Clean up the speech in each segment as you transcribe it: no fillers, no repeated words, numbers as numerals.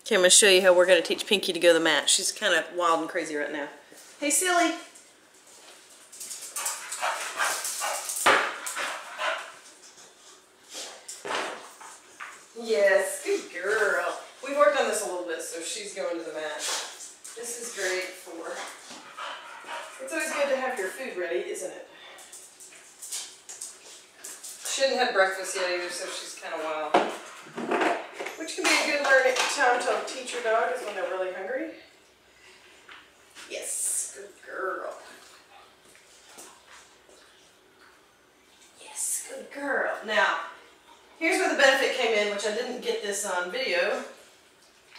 Okay, I'm going to show you how we're going to teach Pinky to go to the mat. She's kind of wild and crazy right now. Hey, silly. Yes, good girl. We've worked on this a little bit, so she's going to the mat. This is great for... It's always good to have your food ready, isn't it? She hadn't had breakfast yet either, so she's kind of wild. Which can be a good learning time to teach your dog is when they're really hungry. Yes, good girl. Yes, good girl. Now, here's where the benefit came in, which I didn't get this on video,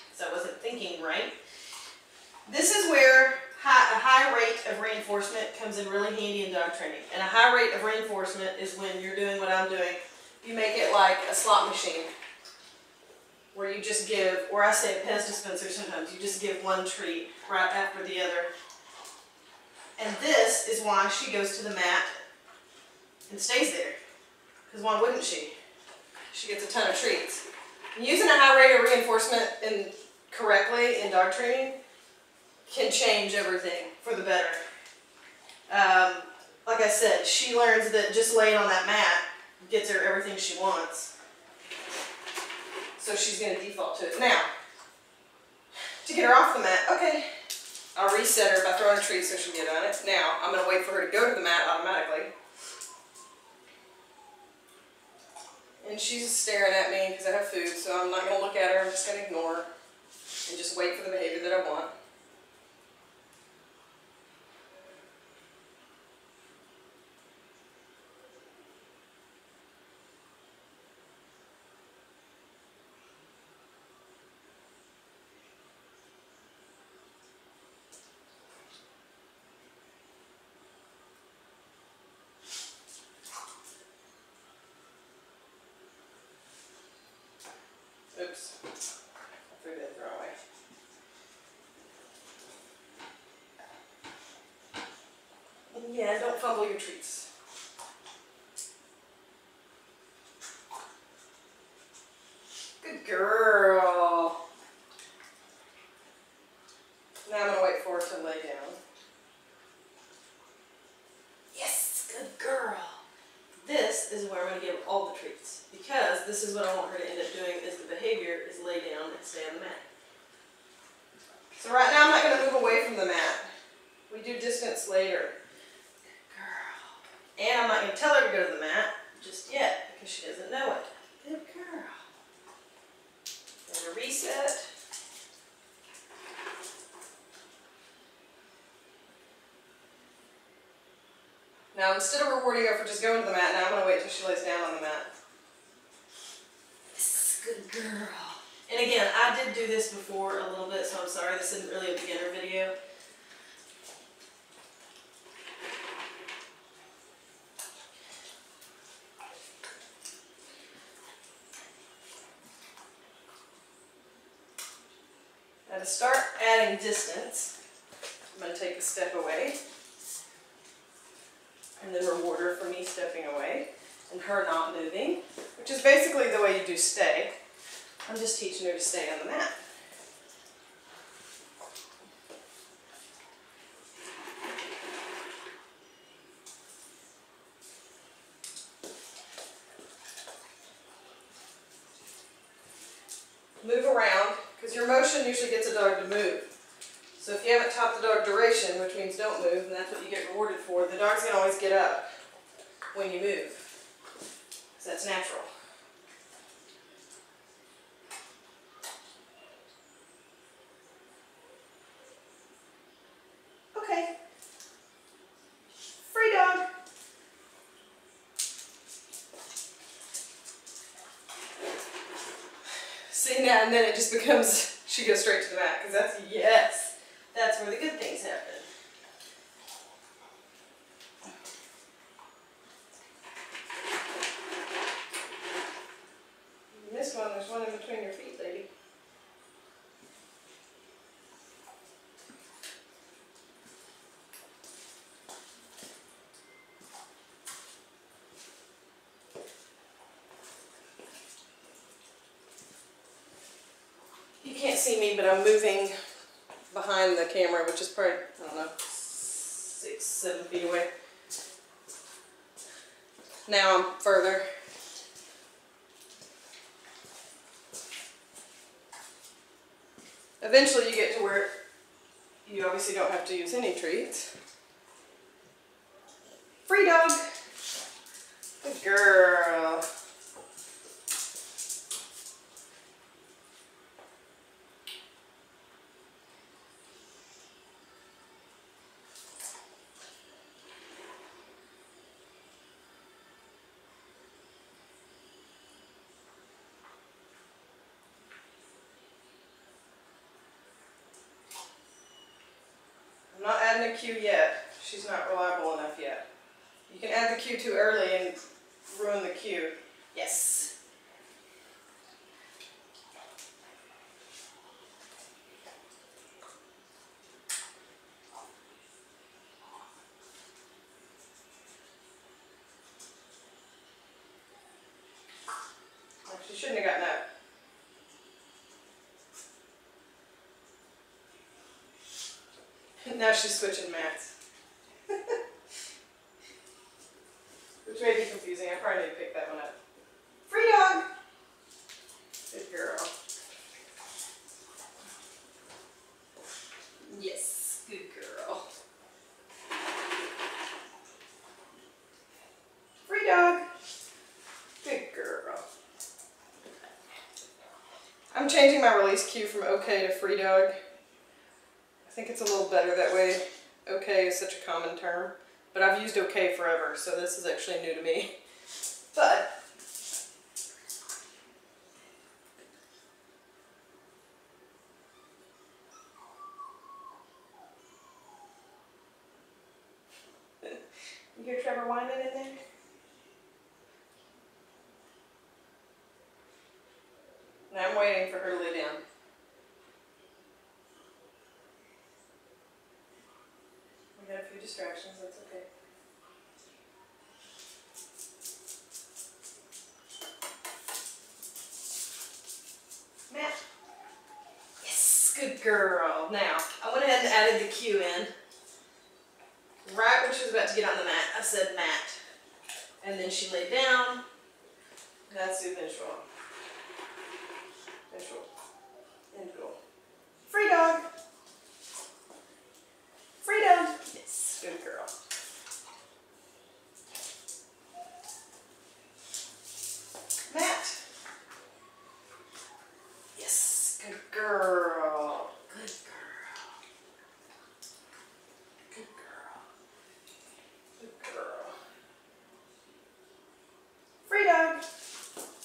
because I wasn't thinking right. This is where a high rate of reinforcement comes in really handy in dog training. And a high rate of reinforcement is when you're doing what I'm doing. You make it like a slot machine, where you just give, or I say a Pez dispenser sometimes, you just give one treat right after the other. And this is why she goes to the mat and stays there. Because why wouldn't she? She gets a ton of treats. Using a high rate of reinforcement correctly in dog training can change everything for the better. Like I said, she learns that just laying on that mat gets her everything she wants. So she's going to default to it. Now, to get her off the mat, okay, I'll reset her by throwing a treat so she'll get on it. Now, I'm going to wait for her to go to the mat automatically. And she's staring at me because I have food, so I'm not going to look at her. I'm just going to ignore her and just wait for the behavior that I want. Oops, I threw that throw away. Yeah, don't fumble your treats. Good girl. Now I'm going to wait for her to lay down. Yes, good girl. This is where I'm going to give her all the treats, because this is what I want her to end up doing is the behavior is lay down and stay on the mat. So right now I'm not going to move away from the mat. We do distance later. Good girl. And I'm not going to tell her to go to the mat just yet because she doesn't know it. Good girl. And a reset. Now, instead of rewarding her for just going to the mat, now I'm going to wait until she lays down on the mat. This is a good girl. And again, I did do this before a little bit, so I'm sorry. This isn't really a beginner video. Now, to start adding distance, I'm going to take a step away. And then reward her for me stepping away and her not moving, which is basically the way you do stay. I'm just teaching her to stay on the mat. Move around, because your motion usually gets a dog to move. So if you haven't taught the dog duration, which means don't move, and that's what you get rewarded for, the dog's going to always get up when you move. So that's natural. Okay. Free dog. See now, and then it just becomes, she goes straight to the mat, because that's, yes. That's where the good things happen. You missed one. There's one in between your feet, lady. see me, but I'm moving behind the camera, which is probably, I don't know, 6, 7 feet away. Now I'm further. Eventually you get to where you obviously don't have to use any treats. Free dog. Good girl. I'm not adding a cue yet. She's not reliable enough yet. You can add the cue too early and ruin the cue. Yes. She shouldn't have gotten up. Now she's switching mats. Which may be confusing. I probably need to pick that one up. Free dog! Good girl. Yes, good girl. Free dog. Good girl. I'm changing my release cue from okay to free dog. I think it's a little better that way. Okay is such a common term, but I've used okay forever, so this is actually new to me. But you hear Trevor whining in there? And I'm waiting for her to lay down. We got a few distractions, that's okay. Matt. Yes, good girl. Now, I went ahead and added the cue in. Right when she was about to get on the mat, I said Matt. And then she laid down. That's the eventual. Eventual. Free dog. Free dog. Yes, good girl. Matt. Yes, good girl. Good girl. Good girl. Good girl. Free dog.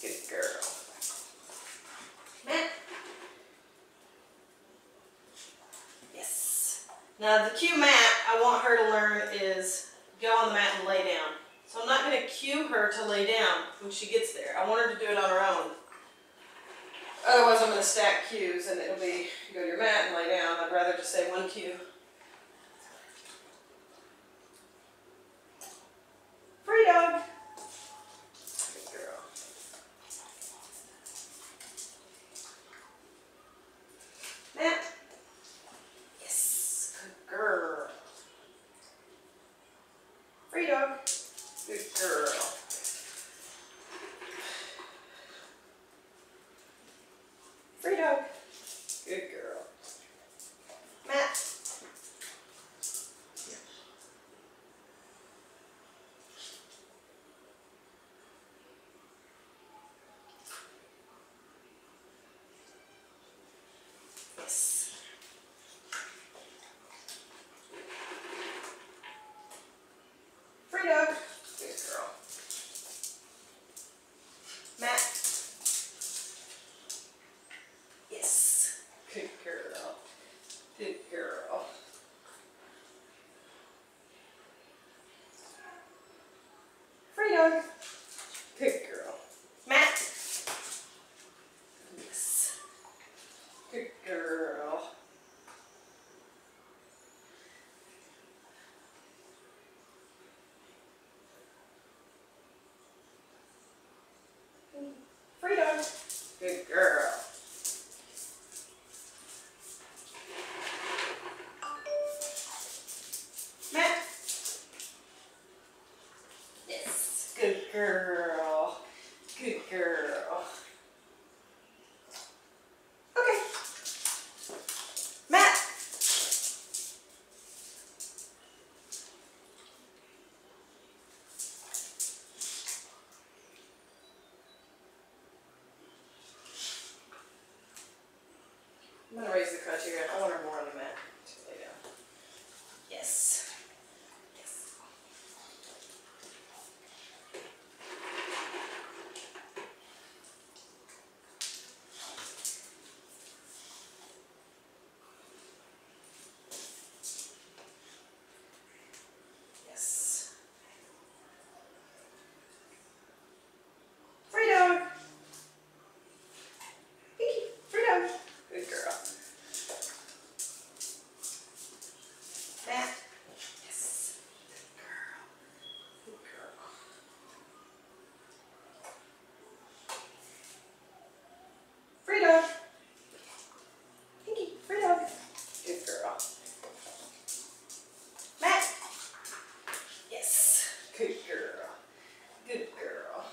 Good girl. Matt. Yes. Now the cue Matt I want her to learn is go on the mat and lay down. So I'm not going to cue her to lay down when she gets there. I want her to do it on her own. Otherwise I'm going to stack cues and it'll be go to your mat and lay down. I'd rather just say one cue. Free dog. Good girl. Matt. Yes. Good girl. Free dog. Good girl. Free dog. Good girl. Matt. Yes. Free dog. Good girl. Matt. Yes. Good girl. Good girl. Free dog. Good girl. Matt. Yes. Good girl. Free dog. Good girl. girl. Good girl. Okay. Matt. I'm going to raise the criteria. I want her more on the mat. Lay down. Yes. Yes. Yes. Free dog. Pinky. Free dog. Good girl. Matt. Yes. Good girl. Good girl. Free dog. Pinky. Free dog. Good girl. Matt. Yes. Good girl. Good girl.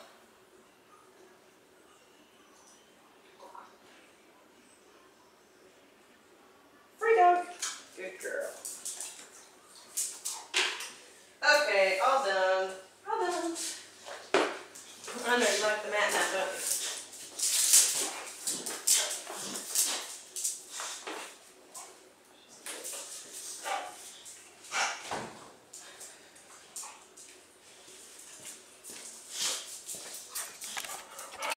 Free dog. Good girl. Okay, all done. All done. I know you like the mat nap, don't you?